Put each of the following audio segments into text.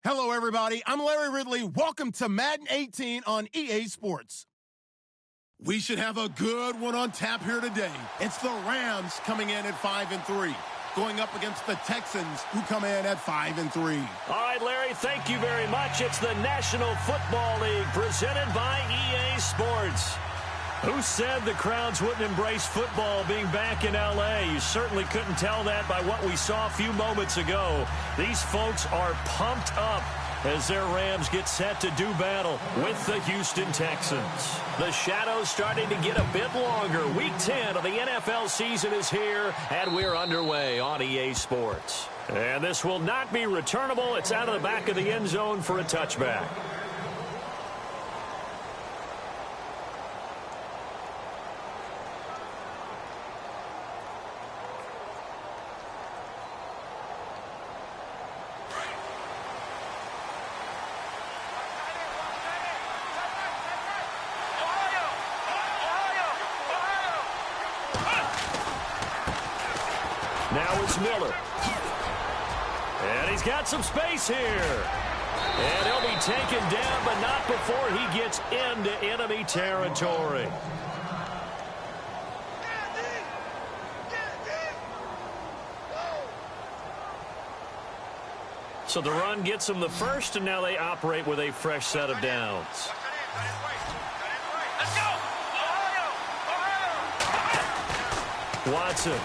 Hello, everybody. I'm Larry Ridley. Welcome to Madden 18 on EA Sports. We should have a good one on tap here today. It's the Rams coming in at 5-3, going up against the Texans, who come in at 5-3. All right, Larry, thank you very much. It's the National Football League presented by EA Sports. Who said the crowds wouldn't embrace football being back in L.A.? You certainly couldn't tell that by what we saw a few moments ago. These folks are pumped up as their Rams get set to do battle with the Houston Texans. The shadow's starting to get a bit longer. Week 10 of the NFL season is here, and we're underway on EA Sports. And this will not be returnable. It's out of the back of the end zone for a touchback. Now it's Miller. And he's got some space here. And he'll be taken down, but not before he gets into enemy territory. So the run gets them the first, and now they operate with a fresh set of downs. Watson.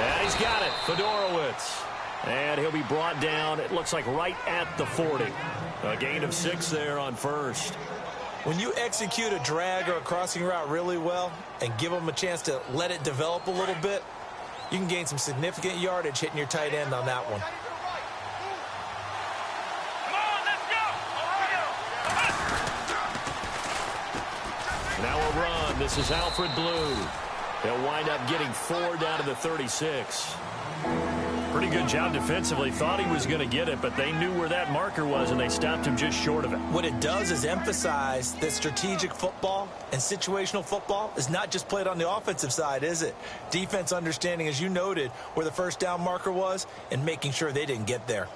And he's got it, Fedorowicz. And he'll be brought down, it looks like right at the 40. A gain of 6 there on first. When you execute a drag or a crossing route really well and give them a chance to let it develop a little bit, you can gain some significant yardage hitting your tight end on that one. Now a run. This is Alfred Blue. They'll wind up getting 4 down to the 36. Pretty good job defensively. Thought he was going to get it, but they knew where that marker was, and they stopped him just short of it. What it does is emphasize that strategic football and situational football is not just played on the offensive side, is it? Defense understanding, as you noted, where the first down marker was and making sure they didn't get there.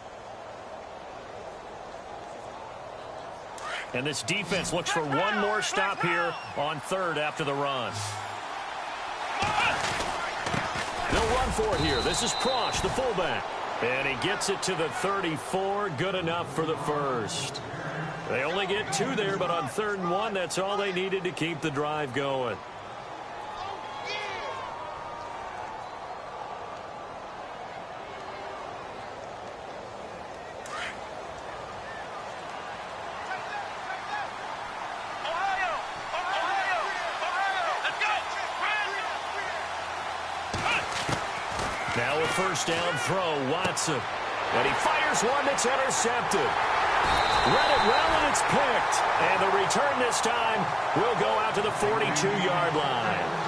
And this defense looks for one more stop here on third after the run. They'll run for it here. This is Prosch, the fullback. And he gets it to the 34. Good enough for the first. They only get 2 there, but on 3rd and 1, that's all they needed to keep the drive going. Now a first down throw, Watson. And he fires one that's intercepted. Read it well, and it's picked. And the return this time will go out to the 42-yard line.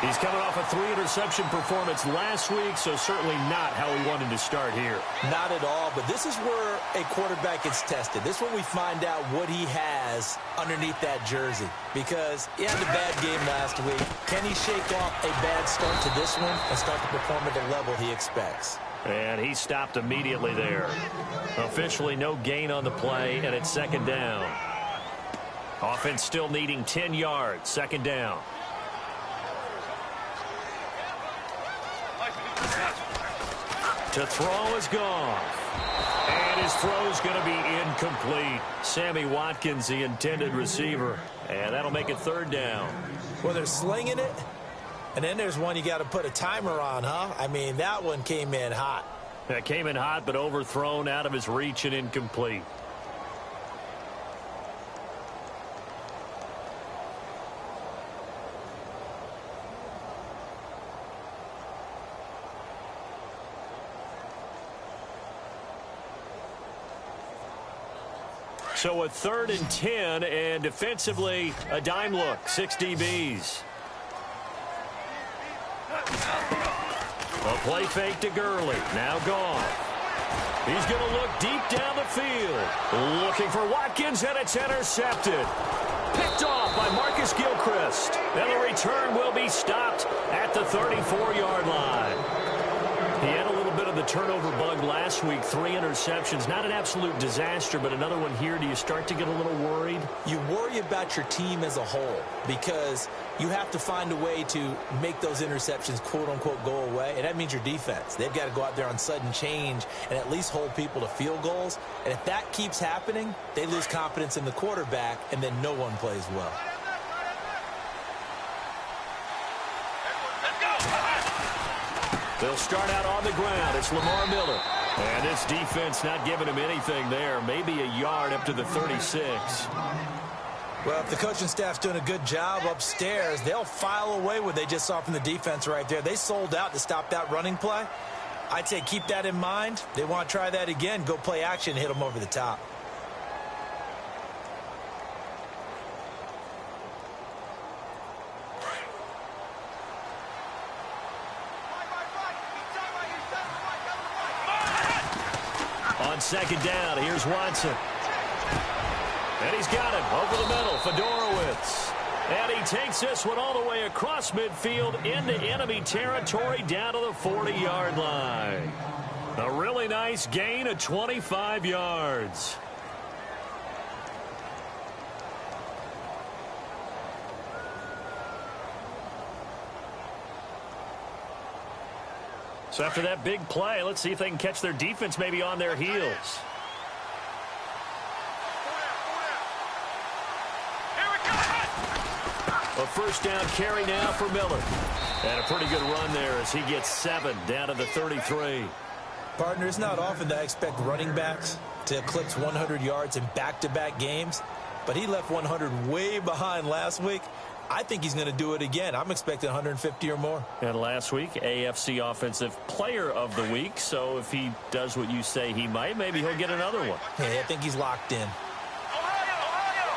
He's coming off a 3-interception performance last week, so certainly not how he wanted to start here. Not at all, but this is where a quarterback gets tested. This is where we find out what he has underneath that jersey. Because he had a bad game last week. Can he shake off a bad start to this one and start to perform at the level he expects? And he stopped immediately there. Officially no gain on the play, and it's 2nd down. Offense still needing 10 yards, 2nd down. To throw is gone. And his throw's going to be incomplete. Sammy Watkins, the intended receiver. And that'll make it 3rd down. Well, they're slinging it. And then there's one you got to put a timer on, huh? I mean, that one came in hot. That came in hot, but overthrown out of his reach and incomplete. So a 3rd and 10, and defensively, a dime look, 6 DBs. A play fake to Gurley, now gone. He's going to look deep down the field. Looking for Watkins, and it's intercepted. Picked off by Marcus Gilchrist. And the return will be stopped at the 34-yard line. He had a little bit of of the turnover bug last week, 3 interceptions. Not an absolute disaster, but another one here. Do you start to get a little worried? You worry about your team as a whole because you have to find a way to make those interceptions, quote-unquote, go away, and that means your defense. They've got to go out there on sudden change and at least hold people to field goals, and if that keeps happening, they lose confidence in the quarterback, and then no one plays well. They'll start out on the ground. It's Lamar Miller. And this defense not giving him anything there. Maybe a yard up to the 36. Well, if the coaching staff's doing a good job upstairs, they'll file away what they just saw from the defense right there. They sold out to stop that running play. I'd say keep that in mind. They want to try that again. Go play action, hit them over the top. On second down, here's Watson. And he's got it over the middle, Fedorowicz. And he takes this one all the way across midfield into enemy territory down to the 40-yard line. A really nice gain of 25 yards. So after that big play, let's see if they can catch their defense maybe on their heels. A first down carry now for Miller. And a pretty good run there as he gets 7 down to the 33. Partner, it's not often that I expect running backs to eclipse 100 yards in back-to-back games, but he left 100 way behind last week. I think he's going to do it again. I'm expecting 150 or more. And last week, AFC Offensive Player of the Week. So if he does what you say he might, maybe he'll get another one. Yeah, I think he's locked in. Ohio!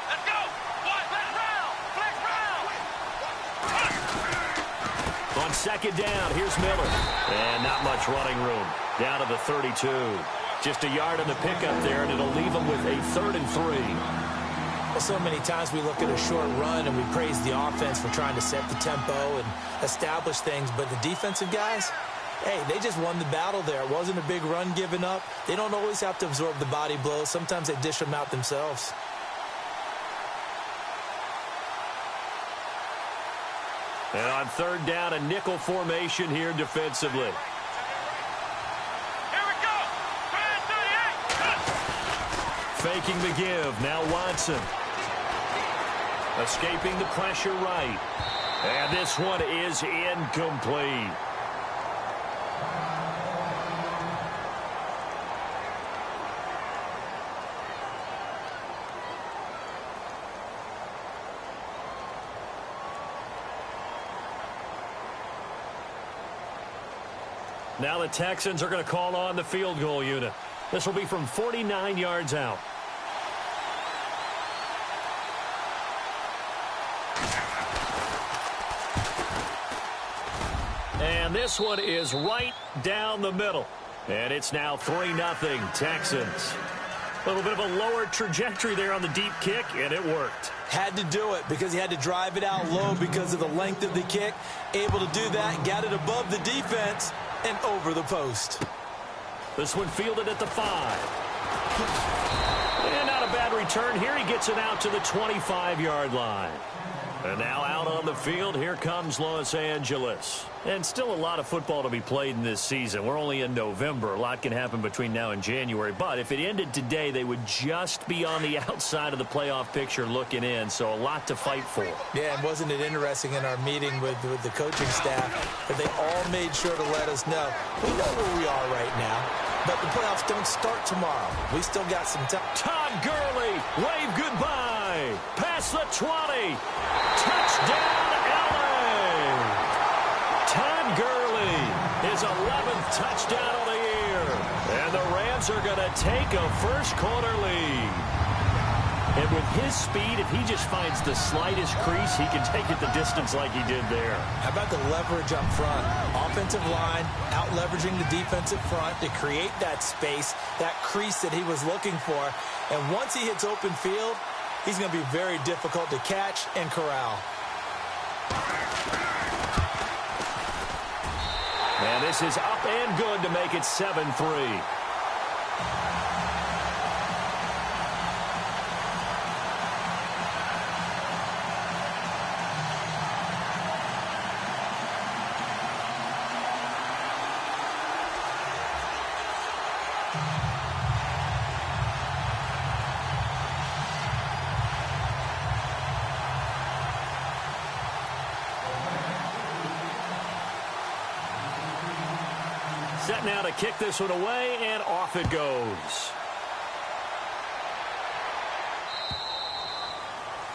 Let's go! Flex round! On second down, here's Miller. And not much running room. Down to the 32. Just a yard on the pickup there, and it'll leave him with a 3rd and 3. Well, so many times we look at a short run and we praise the offense for trying to set the tempo and establish things, but the defensive guys, hey, they just won the battle there. It wasn't a big run given up. They don't always have to absorb the body blows. Sometimes they dish them out themselves. And on third down, a nickel formation here defensively. Here we go! 38! Faking the give. Now Watson. Escaping the pressure right. And this one is incomplete. Now the Texans are going to call on the field goal unit. This will be from 49 yards out. And this one is right down the middle. And it's now 3-0 Texans. A little bit of a lower trajectory there on the deep kick, and it worked. Had to do it because he had to drive it out low because of the length of the kick. Able to do that, got it above the defense and over the post. This one fielded at the 5. And not a bad return here. He gets it out to the 25-yard line. And now out on the field, here comes Los Angeles. And still a lot of football to be played in this season. We're only in November. A lot can happen between now and January. But if it ended today, they would just be on the outside of the playoff picture looking in. So a lot to fight for. Yeah, and wasn't it interesting in our meeting with the coaching staff that they all made sure to let us know, we know where we are right now, but the playoffs don't start tomorrow. We still got some time. Todd Gurley, wave goodbye. Past the 20. Touchdown, LA. Todd Gurley, his 11th touchdown of the year. And the Rams are going to take a first-quarter lead. And with his speed, if he just finds the slightest crease, he can take it the distance like he did there. How about the leverage up front? Offensive line out-leveraging the defensive front to create that space, that crease that he was looking for. And once he hits open field, he's going to be very difficult to catch and corral. And this is up and good to make it 7-3. Set now to kick this one away, and off it goes.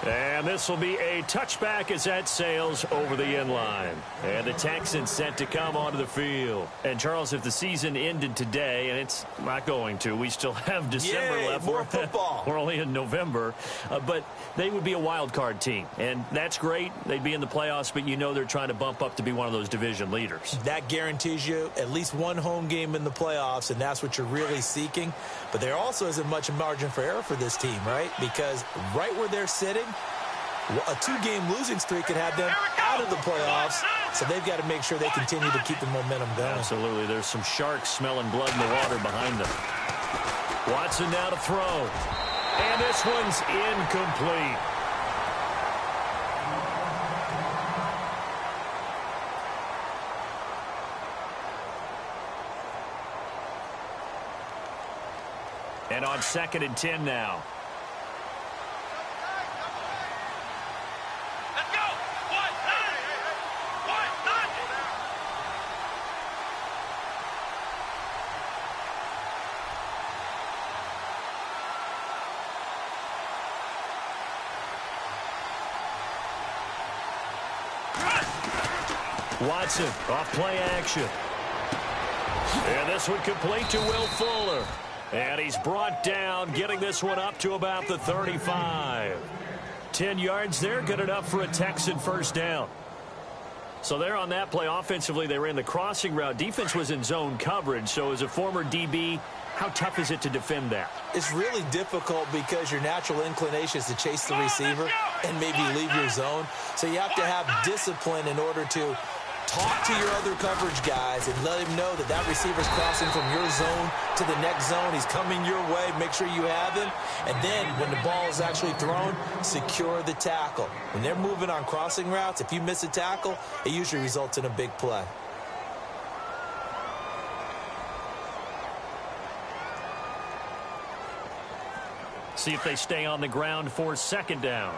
And this will be a touchback as that sails over the end line. And the Texans set to come onto the field. And, Charles, if the season ended today, and it's not going to, we still have December left. More football. We're only in November. But they would be a wild card team. And that's great. They'd be in the playoffs, but you know they're trying to bump up to be one of those division leaders. That guarantees you at least one home game in the playoffs, and that's what you're really seeking. But there also isn't much margin for error for this team, right? Because right where they're sitting, a two-game losing streak could have them out of the playoffs, so they've got to make sure they continue to keep the momentum going. Absolutely. There's some sharks smelling blood in the water behind them. Watson now to throw. And this one's incomplete. And on 2nd and 10 now. Let's go. Watson off play action. And this one complete to Will Fuller. And he's brought down, getting this one up to about the 35. 10 yards there, good enough for a Texan first down. So there on that play, offensively, they ran the crossing route. Defense was in zone coverage, so as a former DB, how tough is it to defend that? It's really difficult because your natural inclination is to chase the receiver and maybe leave your zone. So you have to have discipline in order to talk to your other coverage guys and let him know that that receiver's crossing from your zone to the next zone. He's coming your way. Make sure you have him. And then when the ball is actually thrown, secure the tackle. When they're moving on crossing routes, if you miss a tackle, it usually results in a big play. See if they stay on the ground for 2nd down.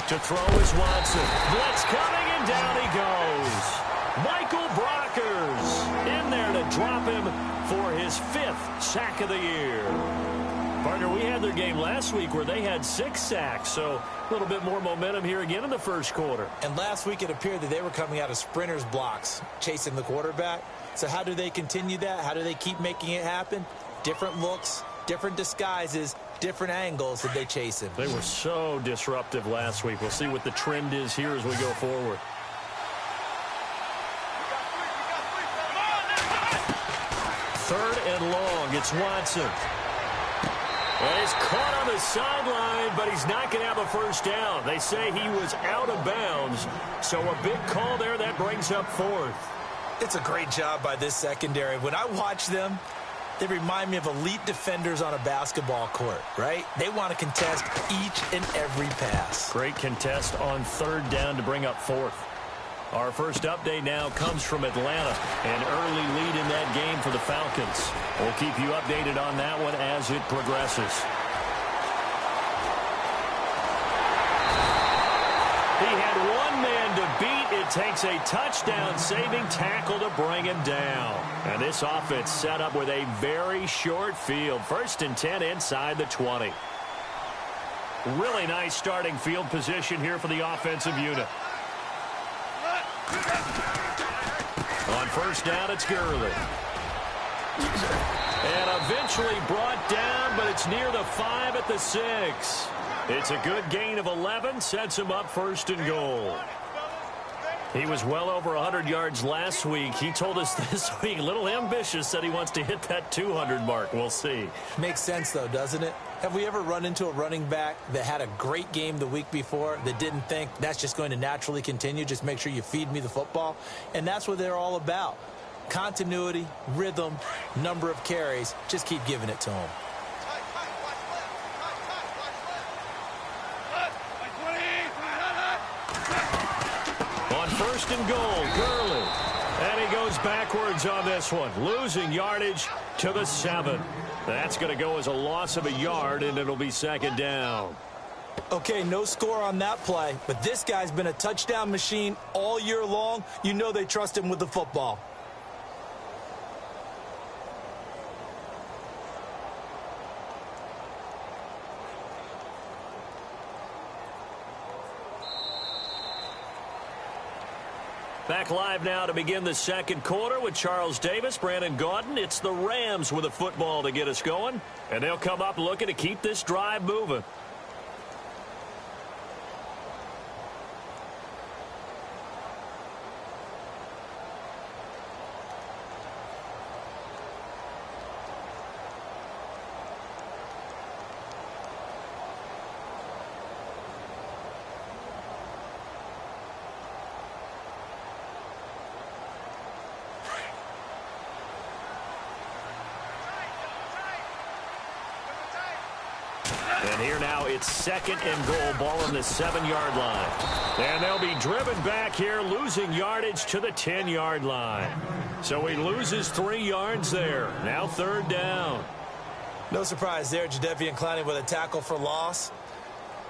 To throw is Watson. Blitz coming, and down he goes. Michael Brockers in there to drop him for his 5th sack of the year. Partner, we had their game last week where they had 6 sacks, so a little bit more momentum here again in the first quarter. And last week it appeared that they were coming out of sprinters blocks, chasing the quarterback. So how do they continue that? How do they keep making it happen? Different looks, different disguises, different angles that they chase him. They were so disruptive last week. We'll see what the trend is here as we go forward. Third and long. It's Watson. Well, he's caught on the sideline, but he's not going to have a first down. They say he was out of bounds, so a big call there that brings up 4th. It's a great job by this secondary. When I watch them, they remind me of elite defenders on a basketball court, right? They want to contest each and every pass. Great contest on 3rd down to bring up 4th. Our first update now comes from Atlanta. An early lead in that game for the Falcons. We'll keep you updated on that one as it progresses. He had one man to beat. It takes a touchdown-saving tackle to bring him down. And this offense set up with a very short field. 1st and 10 inside the 20. Really nice starting field position here for the offensive unit. On 1st down, it's Gurley. And eventually brought down, but it's near the 5 at the 6. It's a good gain of 11, sets him up 1st and goal. He was well over 100 yards last week. He told us this week, a little ambitious, said he wants to hit that 200 mark. We'll see. Makes sense, though, doesn't it? Have we ever run into a running back that had a great game the week before that didn't think that's just going to naturally continue? Just make sure you feed me the football. And that's what they're all about. Continuity, rhythm, number of carries. Just keep giving it to them. On first and goal, Gurley. And he goes backwards on this one, losing yardage to the 7. That's going to go as a loss of a yard, and it'll be second down. Okay, no score on that play, but this guy's been a touchdown machine all year long. You know they trust him with the football. Back live now to begin the second quarter with Charles Davis, Brandon Gaudin. It's the Rams with a football to get us going, and they'll come up looking to keep this drive moving. And here now it's second and goal, ball on the 7-yard line. And they'll be driven back here, losing yardage to the 10-yard line. So he loses 3 yards there. Now third down. No surprise there, Jadeveon Clowney with a tackle for loss.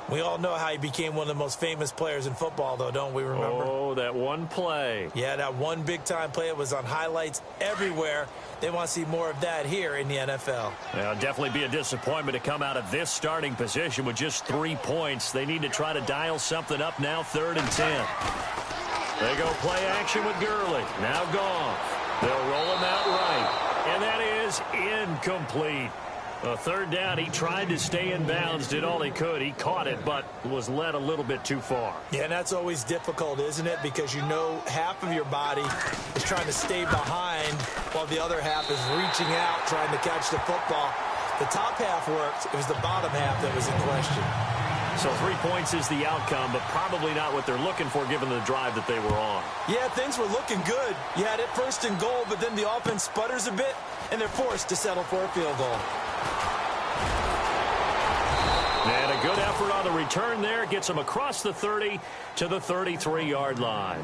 We all know how he became one of the most famous players in football, though, don't we remember? Oh, that one play. Yeah, that one big-time play. It was on highlights everywhere. They want to see more of that here in the NFL. It'll definitely be a disappointment to come out of this starting position with just 3 points. They need to try to dial something up now, 3rd and 10. They go play action with Gurley. Now gone. They'll roll him out right. And that is incomplete. A third down, he tried to stay in bounds, did all he could. He caught it, but was led a little bit too far. Yeah, and that's always difficult, isn't it? Because you know half of your body is trying to stay behind while the other half is reaching out, trying to catch the football. The top half worked. It was the bottom half that was in question. So 3 points is the outcome, but probably not what they're looking for given the drive that they were on. Yeah, things were looking good. You had it first and goal, but then the offense sputters a bit, and they're forced to settle for a field goal. And a good effort on the return there. Gets them across the 30 to the 33-yard line.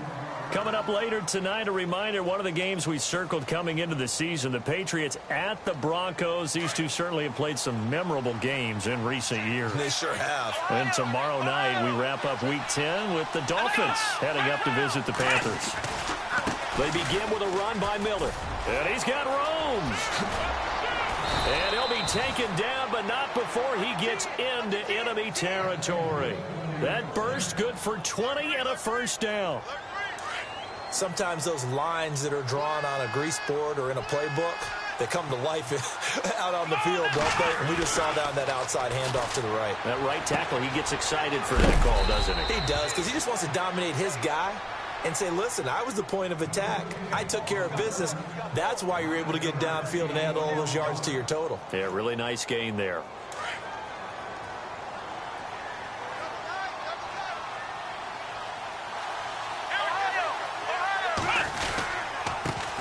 Coming up later tonight, a reminder, one of the games we circled coming into the season, the Patriots at the Broncos. These two certainly have played some memorable games in recent years. They sure have. And tomorrow night, we wrap up Week 10 with the Dolphins heading up to visit the Panthers. They begin with a run by Miller. And he's got roams. And he'll be taken down, but not before he gets into enemy territory. That burst good for 20 and a first down. Sometimes those lines that are drawn on a grease board or in a playbook, they come to life out on the field, don't they? And we just saw down that outside handoff to the right. That right tackle, he gets excited for that call, doesn't he? He does, because he just wants to dominate his guy and say, listen, I was the point of attack. I took care of business. That's why you're able to get downfield and add all those yards to your total. Yeah, really nice gain there.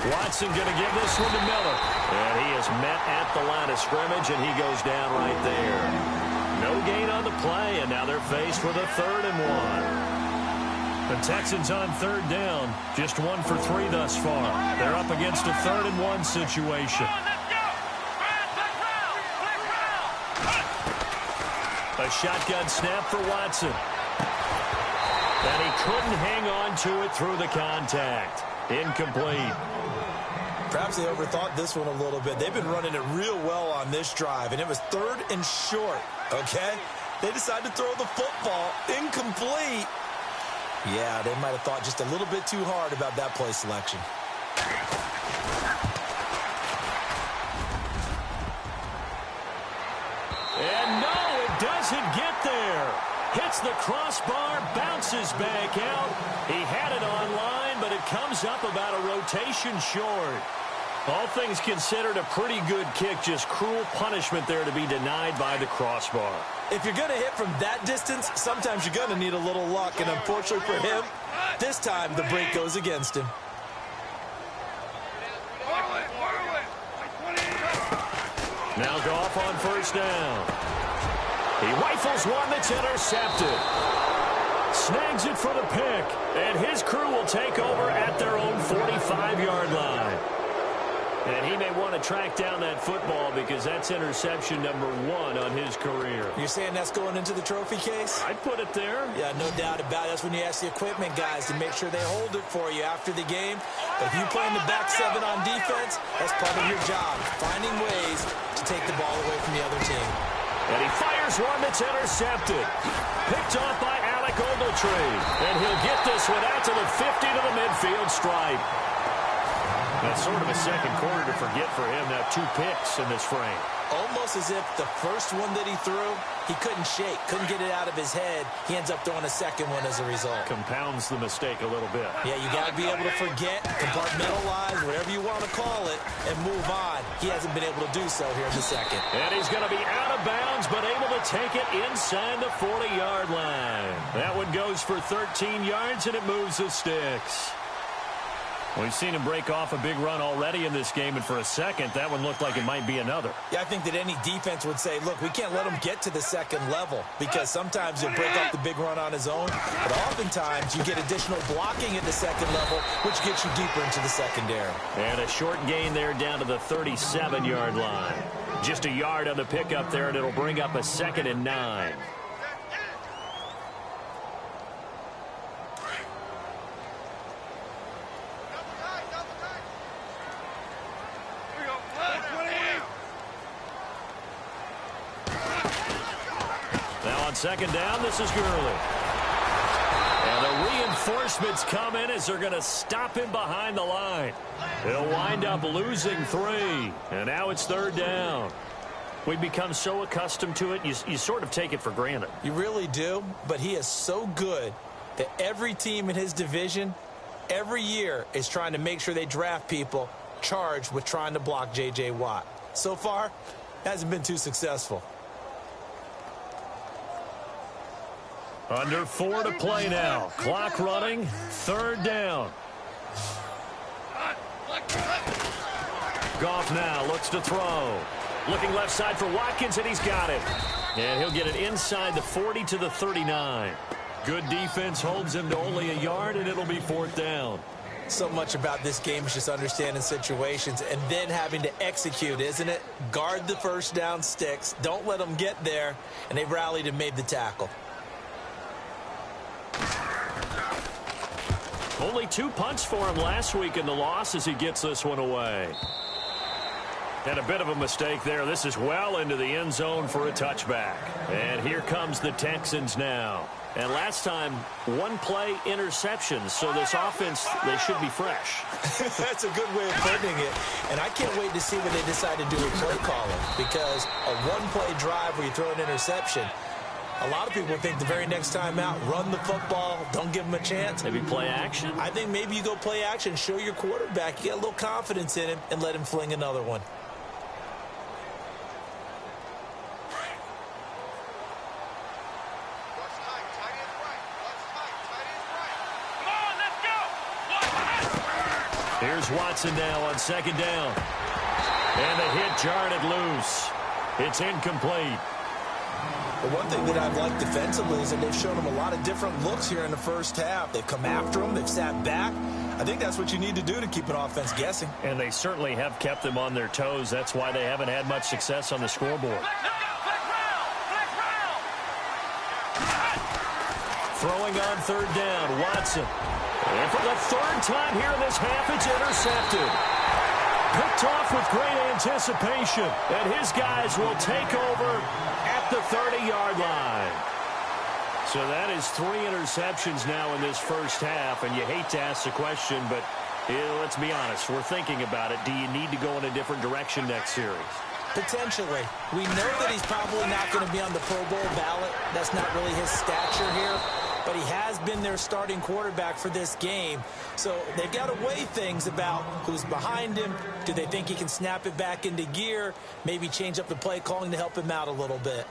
Watson going to give this one to Miller. And he is met at the line of scrimmage, and he goes down right there. No gain on the play, and now they're faced with a 3rd and 1. The Texans on 3rd down, just 1 for 3 thus far. They're up against a 3rd and 1 situation. A shotgun snap for Watson. And he couldn't hang on to it through the contact. Incomplete. Perhaps they overthought this one a little bit. They've been running it real well on this drive, and it was 3rd and short, okay? They decided to throw the football. Incomplete. Yeah, they might have thought just a little bit too hard about that play selection. And no, it doesn't get there. Hits the crossbar, bounces back out. He had it online. comes up about a rotation short. All things considered, a pretty good kick. Just cruel punishment there to be denied by the crossbar. If you're going to hit from that distance, sometimes you're going to need a little luck. And unfortunately for him, this time the break goes against him. Now Goff on first down. He rifles one that's intercepted. Snags it for the pick. And his crew will take over at their own 45-yard line. And he may want to track down that football because that's interception number 1 on his career. You're saying that's going into the trophy case? I'd put it there. Yeah, no doubt about it. That's when you ask the equipment guys to make sure they hold it for you after the game. But if you play in the back 7 on defense, that's part of your job, finding ways to take the ball away from the other team. And he fires one that's intercepted. Picked off by Alec Ogletree. And he'll get this one out to the 50 to the midfield stripe. That's sort of a second quarter to forget for him. Now 2 picks in this frame. Almost as if the first one that he threw, he couldn't shake, couldn't get it out of his head. He ends up throwing a second one as a result. Compounds the mistake a little bit. Yeah, you got to be able to forget, compartmentalize, whatever you want to call it, and move on. He hasn't been able to do so here in the second. And he's going to be out of bounds, but able to take it inside the 40-yard line. That one goes for 13 yards, and it moves the sticks. We've seen him break off a big run already in this game, and for a second, that one looked like it might be another. Yeah, I think that any defense would say, look, we can't let him get to the second level because sometimes he'll break off the big run on his own, but oftentimes you get additional blocking at the second level, which gets you deeper into the secondary. And a short gain there down to the 37-yard line. Just a yard on the pickup there, and it'll bring up a 2nd and 9. Second down, this is Gurley. And the reinforcements come in as they're going to stop him behind the line. He'll wind up losing 3. And now it's 3rd down. We've become so accustomed to it, you sort of take it for granted. You really do, but he is so good that every team in his division, every year, is trying to make sure they draft people charged with trying to block J.J. Watt. So far, hasn't been too successful. Under 4 to play now. Clock running. 3rd down. Goff now looks to throw. Looking left side for Watkins, and he's got it. And he'll get it inside the 40 to the 39. Good defense holds him to only a yard, and it'll be 4th down. So much about this game is just understanding situations and then having to execute, isn't it? Guard the first down sticks. Don't let them get there. And they rallied and made the tackle. Only 2 punts for him last week in the loss as he gets this one away. And a bit of a mistake there. This is well into the end zone for a touchback. And here comes the Texans now. And last time, 1 play interceptions. So this offense, they should be fresh. That's a good way of putting it. And I can't wait to see what they decide to do with play calling. Because a 1-play drive where you throw an interception, a lot of people think the very next time out, run the football, don't give him a chance. Maybe play action? I think maybe you go play action, show your quarterback, you get a little confidence in him, and let him fling another one. Here's Watson now on 2nd down. And the hit jarred it loose. It's incomplete. The one thing that I've liked defensively is that they've shown him a lot of different looks here in the first half. They've come after him. They've sat back. I think that's what you need to do to keep an offense guessing. And they certainly have kept them on their toes. That's why they haven't had much success on the scoreboard. Throwing on 3rd down, Watson. And for the 3rd time here in this half, it's intercepted. Picked off with great anticipation. And his guys will take over at the 30-yard line. So that is 3 interceptions now in this first half. And you hate to ask the question, but let's be honest. We're thinking about it. Do you need to go in a different direction next series? Potentially. We know that he's probably not going to be on the Pro Bowl ballot. That's not really his stature here. but he has been their starting quarterback for this game. So they've got to weigh things about who's behind him. Do they think he can snap it back into gear? Maybe change up the play calling to help him out a little bit.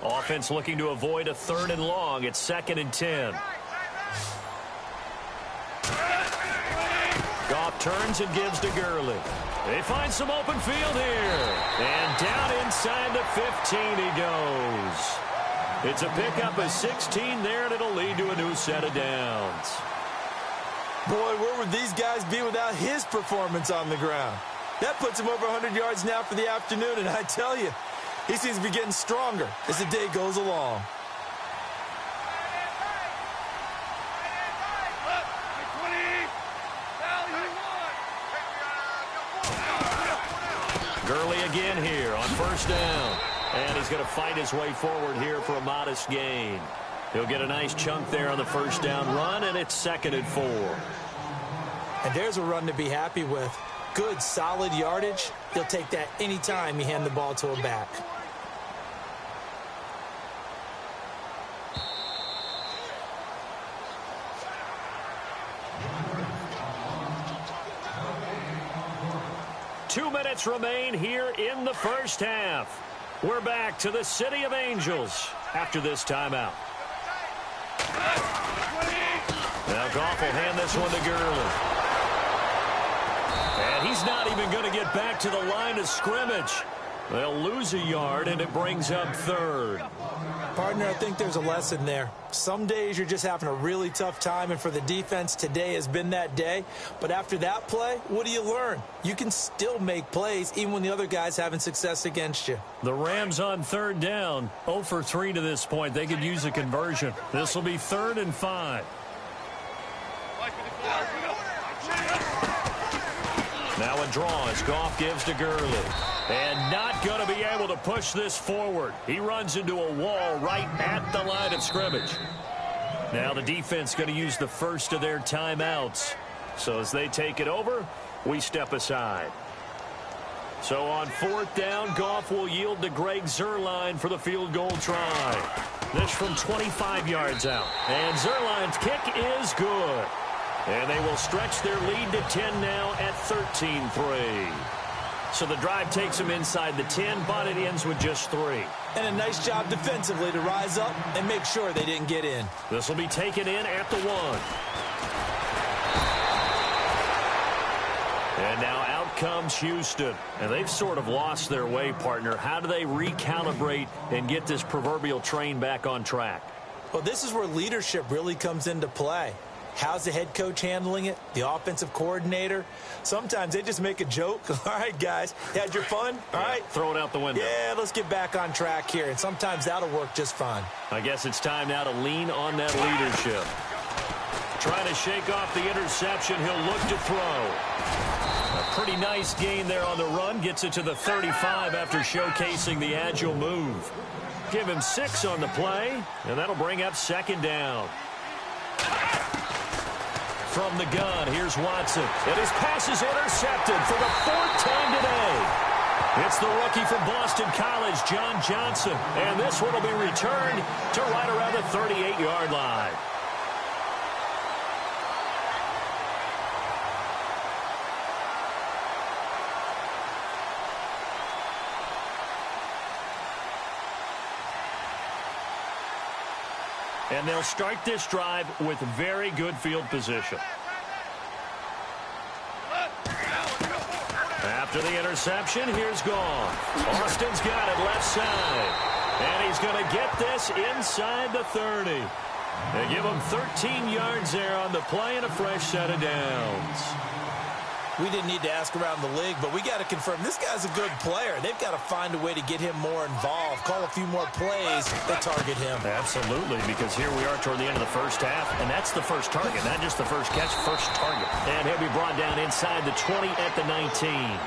Offense looking to avoid a 3rd and long. It's 2nd and 10. Goff turns and gives to Gurley. They find some open field here. And down inside the 15 he goes. It's a pickup of 16 there, and it'll lead to a new set of downs. Boy, where would these guys be without his performance on the ground? That puts him over 100 yards now for the afternoon, and I tell you, he seems to be getting stronger as the day goes along. Gurley again here on 1st down. And he's going to fight his way forward here for a modest gain. He'll get a nice chunk there on the 1st down run, and it's 2nd and 4. And there's a run to be happy with. Good, solid yardage. He'll take that any time you hand the ball to a back. Two minutes remain here in the 1st half. We're back to the City of Angels after this timeout. Now Goff will hand this one to Gurley. And he's not even going to get back to the line of scrimmage. They'll lose a yard, and it brings up 3rd. Partner, I think there's a lesson there. Some days you're just having a really tough time, and for the defense, today has been that day. But after that play, what do you learn? You can still make plays even when the other guy's having success against you. The Rams on 3rd down, 0 for 3 to this point. They could use a conversion. This will be 3rd and 5. Now a draw as Goff gives to Gurley. And not going to be able to push this forward. He runs into a wall right at the line of scrimmage. Now the defense going to use the first of their timeouts. So as they take it over, we step aside. So on 4th down, Goff will yield to Greg Zuerlein for the field goal try. This from 25 yards out. And Zuerlein's kick is good. And they will stretch their lead to 10 now at 13-3. So the drive takes them inside the 10, but it ends with just 3. And a nice job defensively to rise up and make sure they didn't get in. This will be taken in at the 1. And now out comes Houston. And they've sort of lost their way, partner. How do they recalibrate and get this proverbial train back on track? Well, this is where leadership really comes into play. How's the head coach handling it? The offensive coordinator? Sometimes they just make a joke. All right, guys, had your fun? All right. Throw it out the window. Yeah, let's get back on track here. And sometimes that'll work just fine. I guess it's time now to lean on that leadership. Trying to shake off the interception. He'll look to throw. A pretty nice gain there on the run. Gets it to the 35 after showcasing the agile move. Give him 6 on the play, and that'll bring up 2nd down. From the gun, here's Watson. And his pass is intercepted for the 4th time today. It's the rookie from Boston College, John Johnson. And this one will be returned to right around the 38-yard line. And they'll start this drive with very good field position. After the interception, here's Goff. Austin's got it left side. And he's going to get this inside the 30. They give him 13 yards there on the play and a fresh set of downs. We didn't need to ask around the league, but we got to confirm this guy's a good player. They've got to find a way to get him more involved, call a few more plays that target him. Absolutely, because here we are toward the end of the 1st half, and that's the first target, not just the first catch, first target. And he'll be brought down inside the 20 at the 19.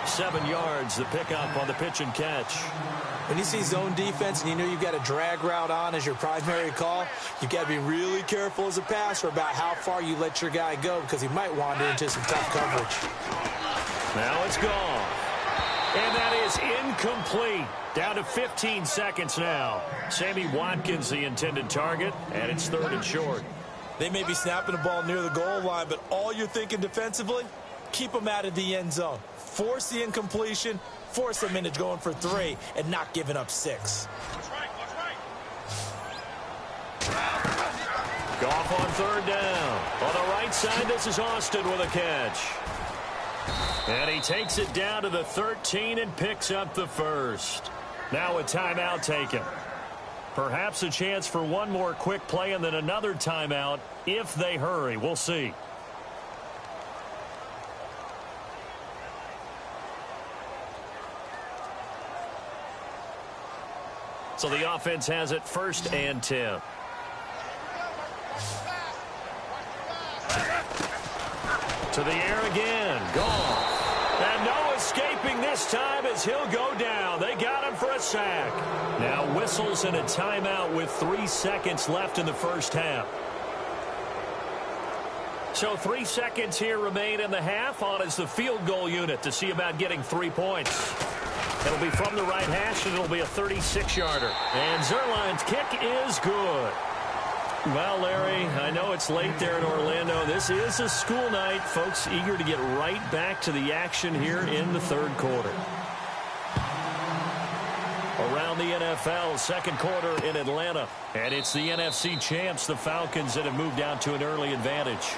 7 yards, the pickup on the pitch and catch. When you see zone defense and you know you've got a drag route on as your primary call, you've got to be really careful as a passer about how far you let your guy go because he might wander into some tough coverage. Now it's Goff. And that is incomplete. Down to 15 seconds now. Sammy Watkins, the intended target, and it's 3rd and short. They may be snapping the ball near the goal line, but all you're thinking defensively, keep them out of the end zone. Force the incompletion, force them into going for 3, and not giving up 6. Goff on 3rd down. On the right side, this is Austin with a catch. And he takes it down to the 13 and picks up the 1st. Now a timeout taken. Perhaps a chance for one more quick play and then another timeout if they hurry. We'll see. So the offense has it 1st and 10. To the air again. Gone. And no escaping this time as he'll go down. They got him for a sack. Now whistles and a timeout with 3 seconds left in the 1st half. So 3 seconds here remain in the half. On is the field goal unit to see about getting 3 points. It'll be from the right hash, and it'll be a 36-yarder. And Zerline's kick is good. Well, Larry, I know it's late there in Orlando. This is a school night. Folks eager to get right back to the action here in the 3rd quarter. Around the NFL, 2nd quarter in Atlanta. And it's the NFC champs, the Falcons, that have moved out to an early advantage.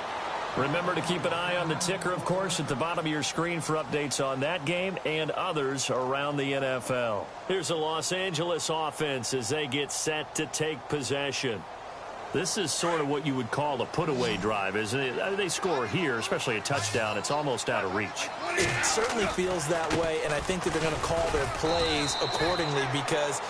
Remember to keep an eye on the ticker, of course, at the bottom of your screen for updates on that game and others around the NFL. Here's the Los Angeles offense as they get set to take possession. This is sort of what you would call a put-away drive, isn't it? They score here, especially a touchdown. It's almost out of reach. It certainly feels that way, and I think that they're going to call their plays accordingly because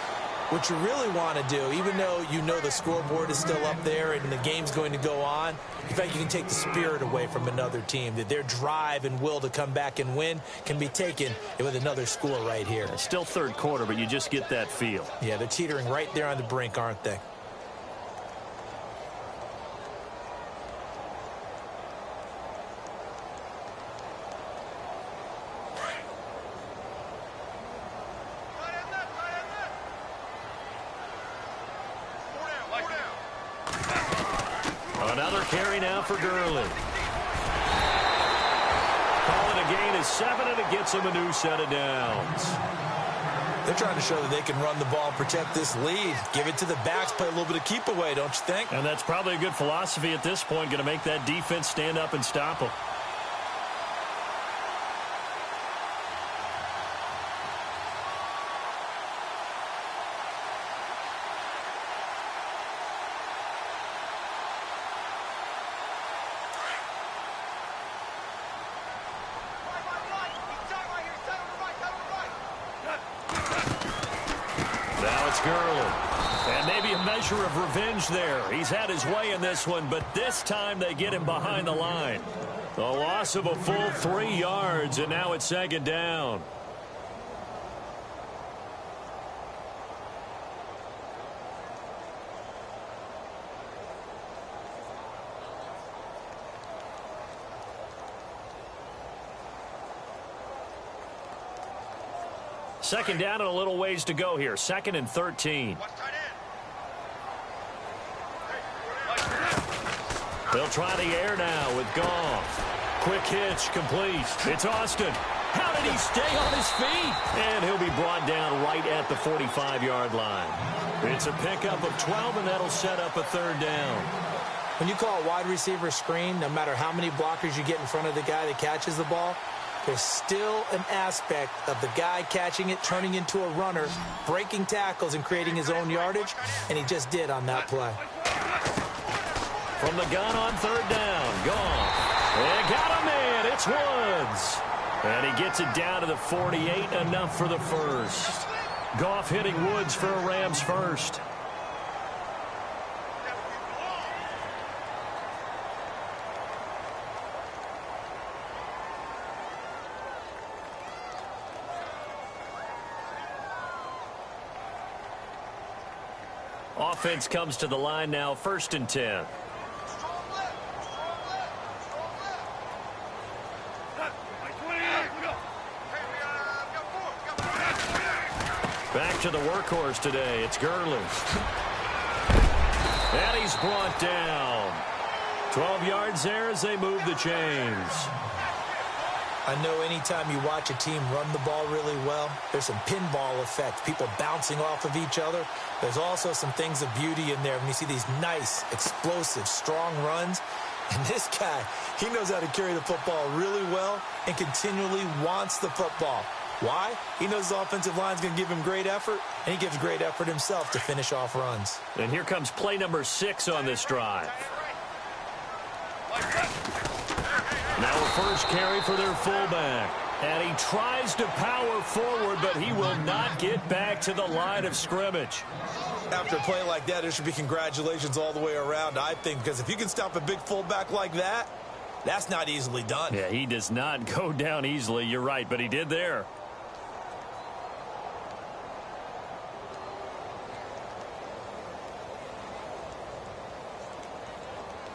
what you really want to do, even though you know the scoreboard is still up there and the game's going to go on, in fact, you can take the spirit away from another team, that their drive and will to come back and win can be taken with another score right here. It's still 3rd quarter, but you just get that feel. Yeah, they're teetering right there on the brink, aren't they? Another carry now for Gurley. Calling a gain is 7, and it gets him a new set of downs. They're trying to show that they can run the ball and protect this lead. Give it to the backs, play a little bit of keep away, don't you think? And that's probably a good philosophy at this point, going to make that defense stand up and stop them. Gurley. And maybe a measure of revenge there. He's had his way in this one, but this time they get him behind the line. The loss of a full 3 yards, and now it's 2nd down. Second down and a little ways to go here. 2nd and 13. They'll try the air now with Goff. Quick hitch, complete. It's Austin. How did he stay on his feet? And he'll be brought down right at the 45-yard line. It's a pickup of 12, and that'll set up a 3rd down. When you call a wide receiver screen, no matter how many blockers you get in front of the guy that catches the ball, there's still an aspect of the guy catching it, turning into a runner, breaking tackles and creating his own yardage, and he just did on that play. From the gun on 3rd down, Goff. And got him in. It's Woods. And he gets it down to the 48, enough for the 1st. Goff hitting Woods for a Rams 1st. Offense comes to the line now, 1st and 10. Back to the workhorse today. It's Gurley. And he's brought down. 12 yards there as they move the chains. I know anytime you watch a team run the ball really well, there's some pinball effect, people bouncing off of each other. There's also some things of beauty in there when you see these nice, explosive, strong runs. And this guy, he knows how to carry the football really well and continually wants the football. Why? He knows the offensive line's going to give him great effort, and he gives great effort himself to finish off runs. And here comes play number 6 on this drive. Now a first carry for their fullback. And he tries to power forward, but he will not get back to the line of scrimmage. After a play like that, there should be congratulations all the way around, I think, because if you can stop a big fullback like that, that's not easily done. Yeah, he does not go down easily. You're right, but he did there.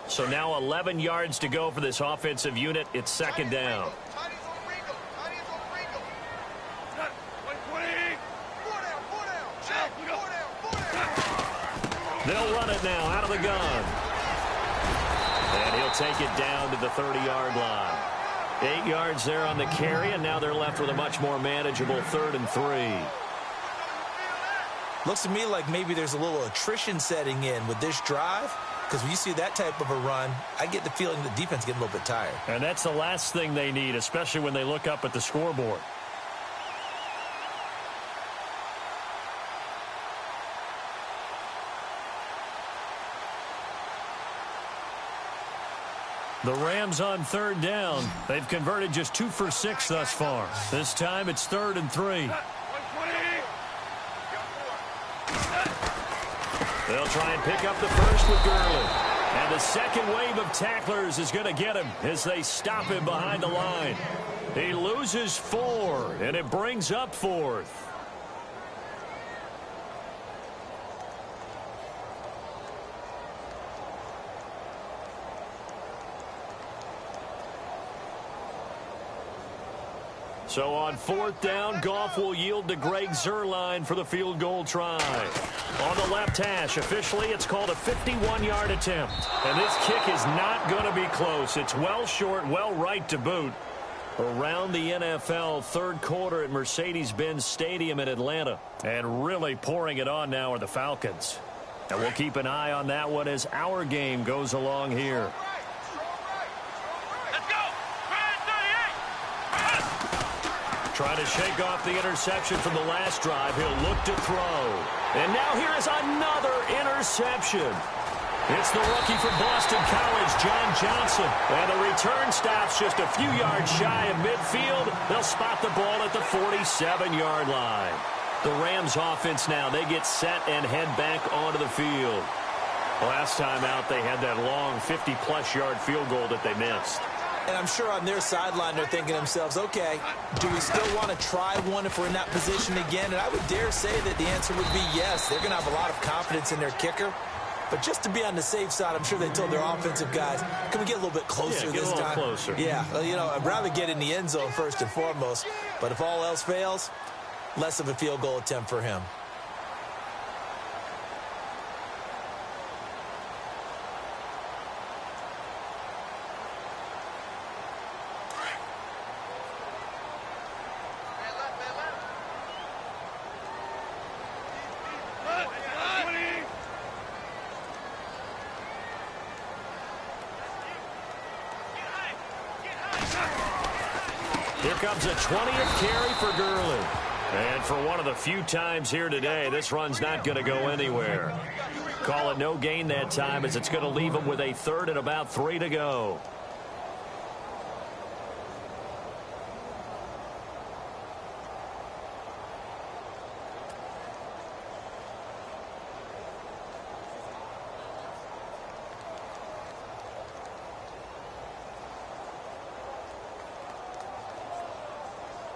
So now 11 yards to go for this offensive unit. It's second down. They'll run it now out of the gun. And he'll take it down to the 30-yard line. 8 yards there on the carry, and now they're left with a much more manageable 3rd and 3. Looks to me like maybe there's a little attrition setting in with this drive. Because when you see that type of a run, I get the feeling the defense getting a little bit tired. And that's the last thing they need, especially when they look up at the scoreboard. The Rams on 3rd down. They've converted just 2 for 6 thus far. This time it's 3rd and 3. They'll try and pick up the first with Gurley. And the second wave of tacklers is going to get him as they stop him behind the line. He loses 4, and it brings up 4th. So on 4th down, Goff will yield to Greg Zuerlein for the field goal try. On the left hash, officially it's called a 51-yard attempt. And this kick is not going to be close. It's well short, well right to boot. Around the NFL, 3rd quarter at Mercedes-Benz Stadium in Atlanta. And really pouring it on now are the Falcons. And we'll keep an eye on that one as our game goes along here. Trying to shake off the interception from the last drive. He'll look to throw. And now here is another interception. It's the rookie from Boston College, John Johnson. And the return stops just a few yards shy of midfield. They'll spot the ball at the 47-yard line. The Rams offense now, they get set and head back onto the field. Last time out, they had that long 50-plus yard field goal that they missed. And I'm sure on their sideline they're thinking to themselves, okay, do we still want to try one if we're in that position again? And I would dare say that the answer would be yes. They're going to have a lot of confidence in their kicker. But just to be on the safe side, I'm sure they told their offensive guys, can we get a little bit closer this time? Closer. Yeah, well, you know, I'd rather get in the end zone first and foremost. But if all else fails, less of a field goal attempt for him. Here comes a 20th carry for Gurley. And for one of the few times here today, this run's not going to go anywhere. Call it no gain that time as it's going to leave him with a 3rd and about 3 to go.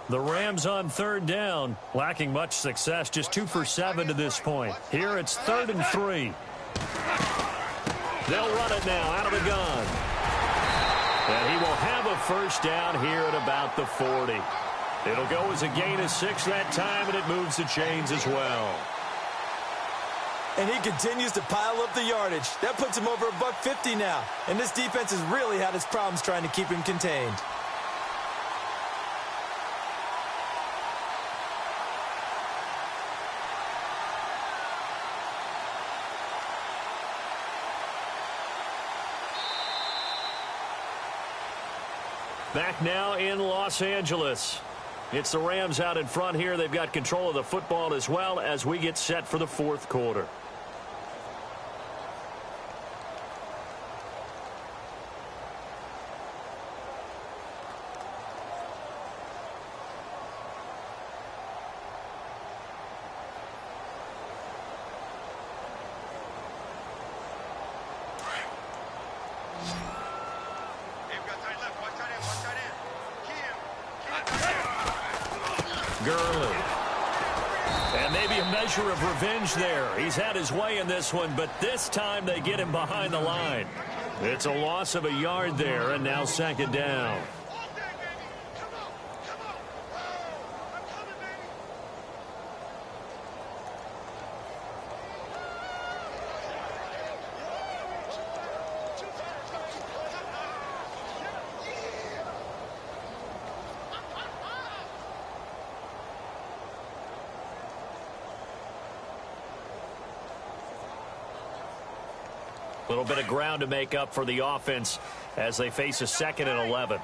The Rams on 3rd down, lacking much success, just 2 for 7 to this point. Here it's 3rd and 3. They'll run it now out of the gun. And he will have a first down here at about the 40. It'll go as a gain of 6 that time, and it moves the chains as well. And he continues to pile up the yardage. That puts him over $150 now. And this defense has really had its problems trying to keep him contained. Back now in Los Angeles. It's the Rams out in front here. They've got control of the football as well as we get set for the fourth quarter. Gurley. And maybe a measure of revenge there. He's had his way in this one, but this time they get him behind the line. It's a loss of a yard there, and now second down. A little bit of ground to make up for the offense as they face a 2nd and 11.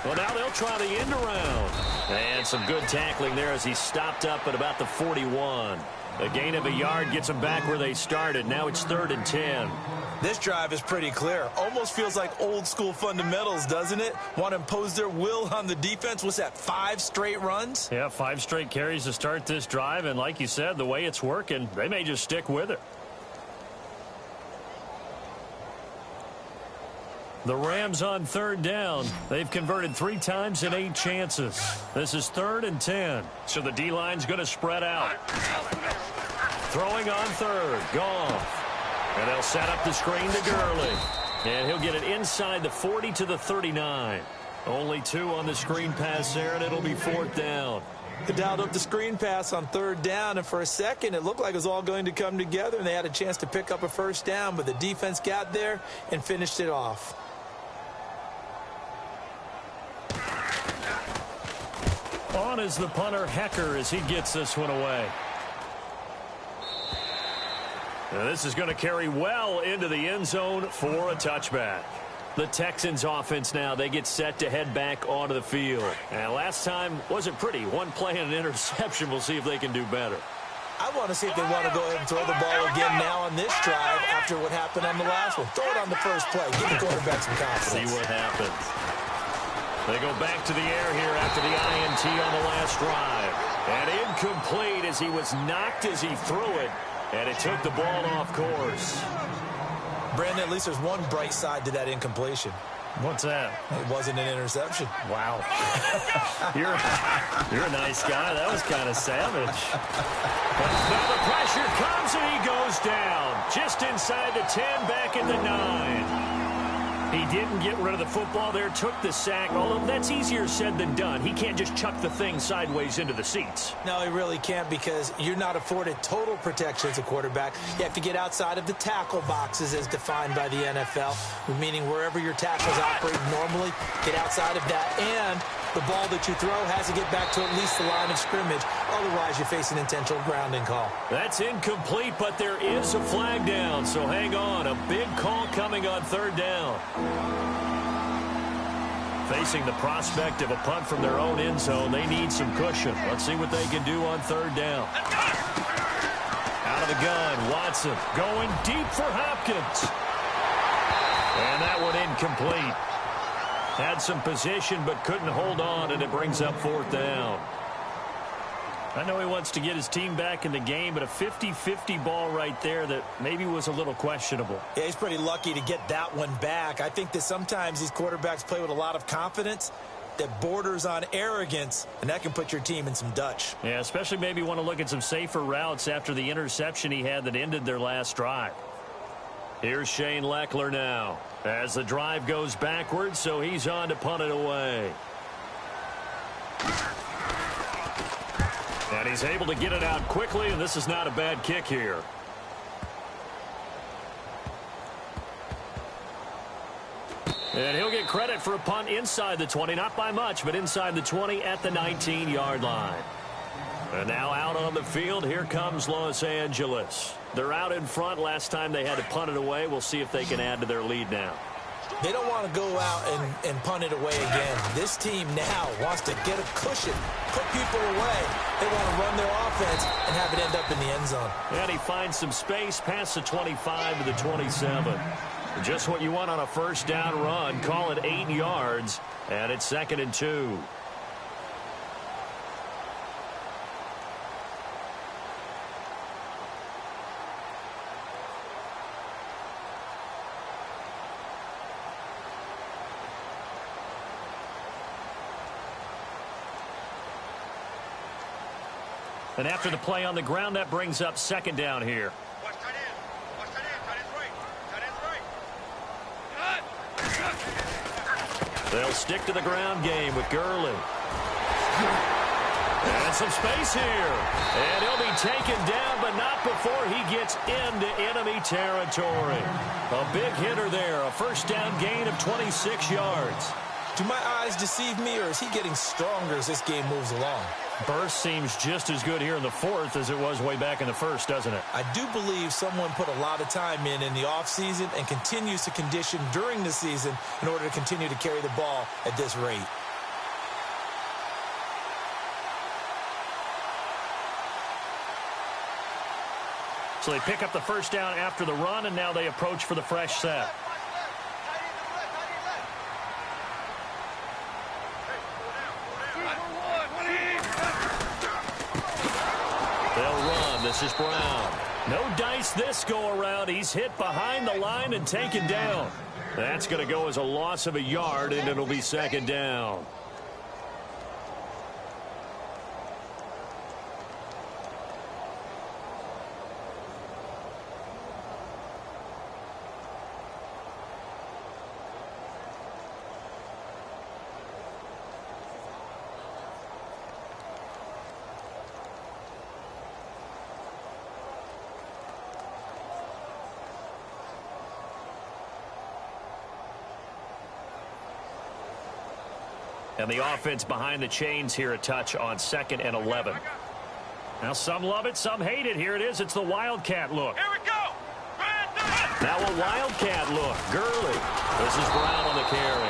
Well, now they'll try the end around. And some good tackling there as he stopped up at about the 41. A gain of a yard gets them back where they started. Now it's 3rd and 10. This drive is pretty clear. Almost feels like old school fundamentals, doesn't it? Want to impose their will on the defense. What's that, 5 straight runs? Yeah, 5 straight carries to start this drive. And like you said, the way it's working, they may just stick with it. The Rams on 3rd down. They've converted 3 times in 8 chances. This is 3rd and 10. So the D-line's going to spread out. Throwing on 3rd. Goff. And they'll set up the screen to Gurley. And he'll get it inside the 40 to the 39. Only 2 on the screen pass there, and it'll be 4th down. They dialed up the screen pass on 3rd down, and for a second it looked like it was all going to come together, and they had a chance to pick up a 1st down, but the defense got there and finished it off. On is the punter, Hecker, as he gets this one away. Now this is going to carry well into the end zone for a touchback. The Texans offense now, they get set to head back onto the field. And last time wasn't pretty. 1 play and an interception. We'll see if they can do better. I want to see if they want to go ahead and throw the ball again now on this drive after what happened on the last one. Throw it on the first play. Give the quarterback some confidence. See what happens. They go back to the air here after the INT on the last drive. And incomplete as he was knocked as he threw it. And it took the ball off course. Brandon, at least there's one bright side to that incompletion. What's that? It wasn't an interception. Wow. You're a nice guy. That was kind of savage. But now the pressure comes and he goes down. Just inside the 10, back in the 9. He didn't get rid of the football there, took the sack, although that's easier said than done. He can't just chuck the thing sideways into the seats. No, he really can't because you're not afforded total protection as a quarterback. You have to get outside of the tackle boxes as defined by the NFL, meaning wherever your tackles operate normally, get outside of that. And the ball that you throw has to get back to at least the line of scrimmage. Otherwise, you face an intentional grounding call. That's incomplete, but there is a flag down, so hang on. A big call coming on 3rd down. Facing the prospect of a punt from their own end zone, they need some cushion. Let's see what they can do on 3rd down. Out of the gun, Watson going deep for Hopkins. And that one incomplete. Had some position but couldn't hold on, and it brings up 4th down. I know he wants to get his team back in the game, but a 50-50 ball right there that maybe was a little questionable. Yeah, he's pretty lucky to get that one back. I think that sometimes these quarterbacks play with a lot of confidence that borders on arrogance, and that can put your team in some Dutch. Yeah, especially maybe want to look at some safer routes after the interception he had that ended their last drive. Here's Shane Leckler now as the drive goes backwards, so he's on to punt it away. And he's able to get it out quickly, and this is not a bad kick here. And he'll get credit for a punt inside the 20, not by much, but inside the 20 at the 19-yard line. And now out on the field, here comes Los Angeles. They're out in front. Last time they had to punt it away. We'll see if they can add to their lead now. They don't want to go out and punt it away again. This team now wants to get a cushion, put people away. They want to run their offense and have it end up in the end zone. And he finds some space past the 25 to the 27. Just what you want on a first down run. Call it 8 yards, and it's 2nd and 2. And after the play on the ground, that brings up 2nd down here. Watch tight end. Watch tight end. Tight end's right. Tight end's right. They'll stick to the ground game with Gurley. And some space here. And he'll be taken down, but not before he gets into enemy territory. A big hitter there. A first down gain of 26 yards. Do my eyes deceive me, or is he getting stronger as this game moves along? Burst seems just as good here in the 4th as it was way back in the 1st, doesn't it? I do believe someone put a lot of time in the offseason and continues to condition during the season in order to continue to carry the ball at this rate. So they pick up the first down after the run, and now they approach for the fresh set. This is Brown. No dice this go-around. He's hit behind the line and taken down. That's going to go as a loss of a yard, and it'll be 2nd down. And the offense behind the chains here a touch on 2nd and 11. Now some love it, some hate it. Here it is. It's the Wildcat look. Here we go. Now a Wildcat look. Gurley. This is Brown on the carry.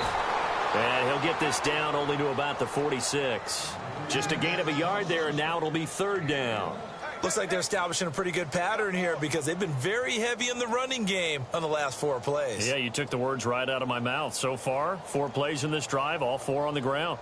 And he'll get this down only to about the 46. Just a gain of a yard there, and now it'll be 3rd down. Looks like they're establishing a pretty good pattern here because they've been very heavy in the running game on the last 4 plays. Yeah, you took the words right out of my mouth. So far, 4 plays in this drive, all 4 on the ground.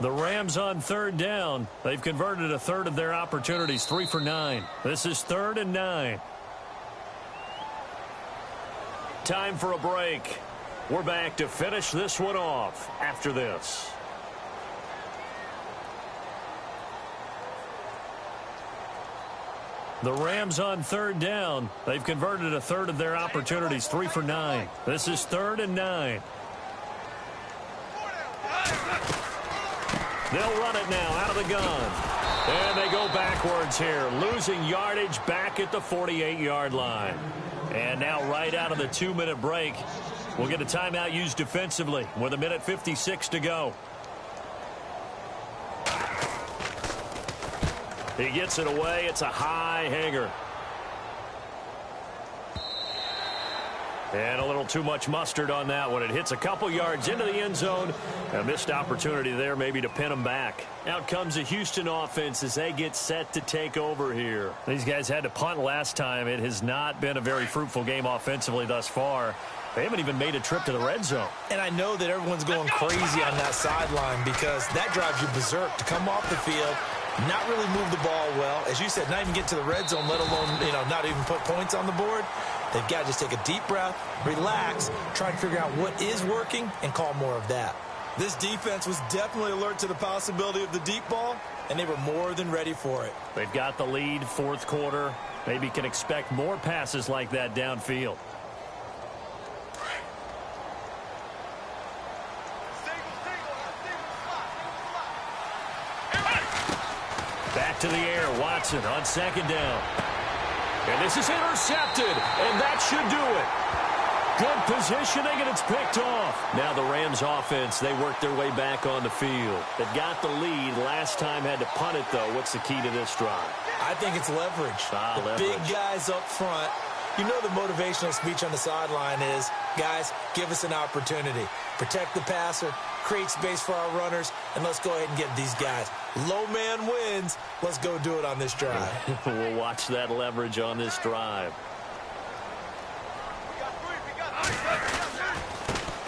The Rams on 3rd down. They've converted a third of their opportunities, 3 for 9. This is 3rd and 9. Time for a break. We're back to finish this one off after this. The Rams on 3rd down. They've converted a third of their opportunities, 3 for 9. This is 3rd and 9. They'll run it now out of the gun. And they go backwards here, losing yardage back at the 48-yard line. And now right out of the 2-minute break, we'll get a timeout used defensively with 1:56 to go. He gets it away. It's a high hanger. And a little too much mustard on that one. It hits a couple yards into the end zone. A missed opportunity there maybe to pin them back. Out comes the Houston offense as they get set to take over here. These guys had to punt last time. It has not been a very fruitful game offensively thus far. They haven't even made a trip to the red zone. And I know that everyone's going crazy on that sideline because that drives you berserk to come off the field not really move the ball well. As you said, not even get to the red zone, let alone, not even put points on the board. They've got to just take a deep breath, relax, try and figure out what is working, and call more of that. This defense was definitely alert to the possibility of the deep ball, and they were more than ready for it. They've got the lead, fourth quarter. Maybe can expect more passes like that downfield. Back to the air, Watson on second down. And this is intercepted, and that should do it. Good positioning, and it's picked off. Now the Rams offense, they work their way back on the field. They've got the lead. Last time had to punt it, though. What's the key to this drive? I think it's leverage. Leverage. Big guys up front. You know the motivational speech on the sideline is, guys, give us an opportunity. Protect the passer, create space for our runners, and let's go ahead and get these guys. Low man wins. Let's go do it on this drive. We'll watch that leverage on this drive.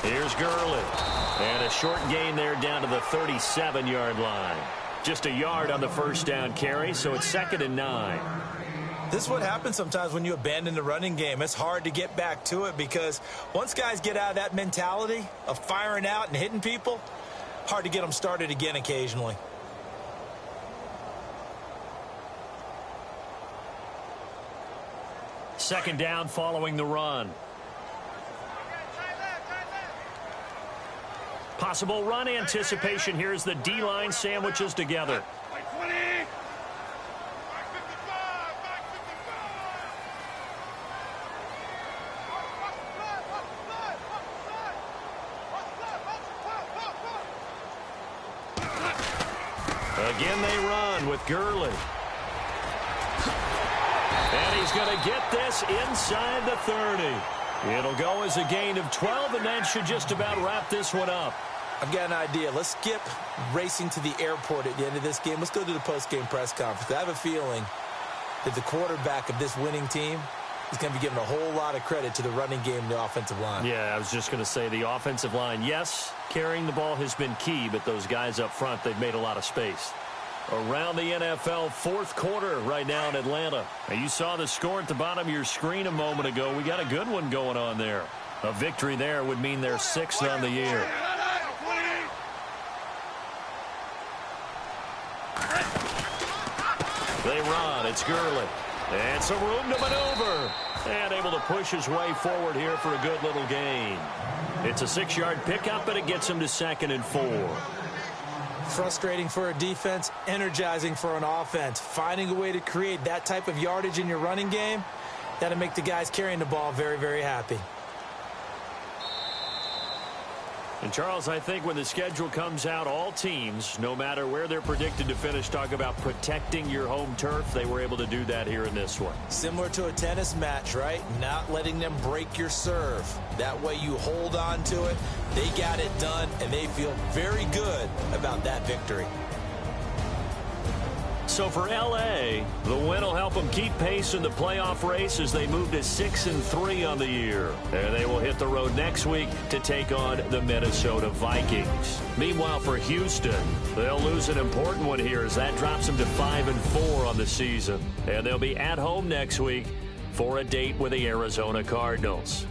Here's Gurley. And a short gain there down to the 37-yard line. Just a yard on the first down carry, so it's 2nd and 9. This is what happens sometimes when you abandon the running game. It's hard to get back to it because once guys get out of that mentality of firing out and hitting people, hard to get them started again occasionally. Second down following the run. Possible run anticipation here as the D-line sandwiches together. Again they run with Gurley. And he's going to get this inside the 30. It'll go as a gain of 12, and that should just about wrap this one up. I've got an idea. Let's skip racing to the airport at the end of this game. Let's go to the post-game press conference. I have a feeling that the quarterback of this winning team is going to be giving a whole lot of credit to the running game and the offensive line. Yeah, I was just going to say the offensive line, yes, carrying the ball has been key, but those guys up front, they've made a lot of space. Around the NFL, fourth quarter right now in Atlanta. Now, you saw the score at the bottom of your screen a moment ago. We got a good one going on there. A victory there would mean they're 6th on the year. They run. It's Gurley. And some room to maneuver. And able to push his way forward here for a good little gain. It's a 6-yard pickup, but it gets him to 2nd and 4. Frustrating for a defense, energizing for an offense. Finding a way to create that type of yardage in your running game, that'll make the guys carrying the ball very, very happy. And, Charles, I think when the schedule comes out, all teams, no matter where they're predicted to finish, talk about protecting your home turf. They were able to do that here in this one. Similar to a tennis match, right? Not letting them break your serve. That way you hold on to it. They got it done, and they feel very good about that victory. So for L.A., the win will help them keep pace in the playoff race as they move to 6-3 on the year. And they will hit the road next week to take on the Minnesota Vikings. Meanwhile, for Houston, they'll lose an important one here as that drops them to 5-4 on the season. And they'll be at home next week for a date with the Arizona Cardinals.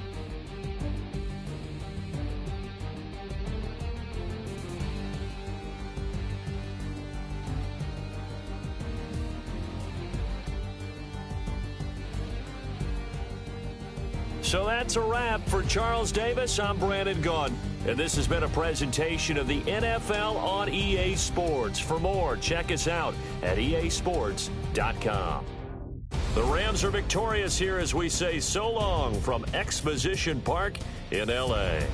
So that's a wrap. For Charles Davis, I'm Brandon Gunn. And this has been a presentation of the NFL on EA Sports. For more, check us out at easports.com. The Rams are victorious here as we say so long from Exposition Park in L.A.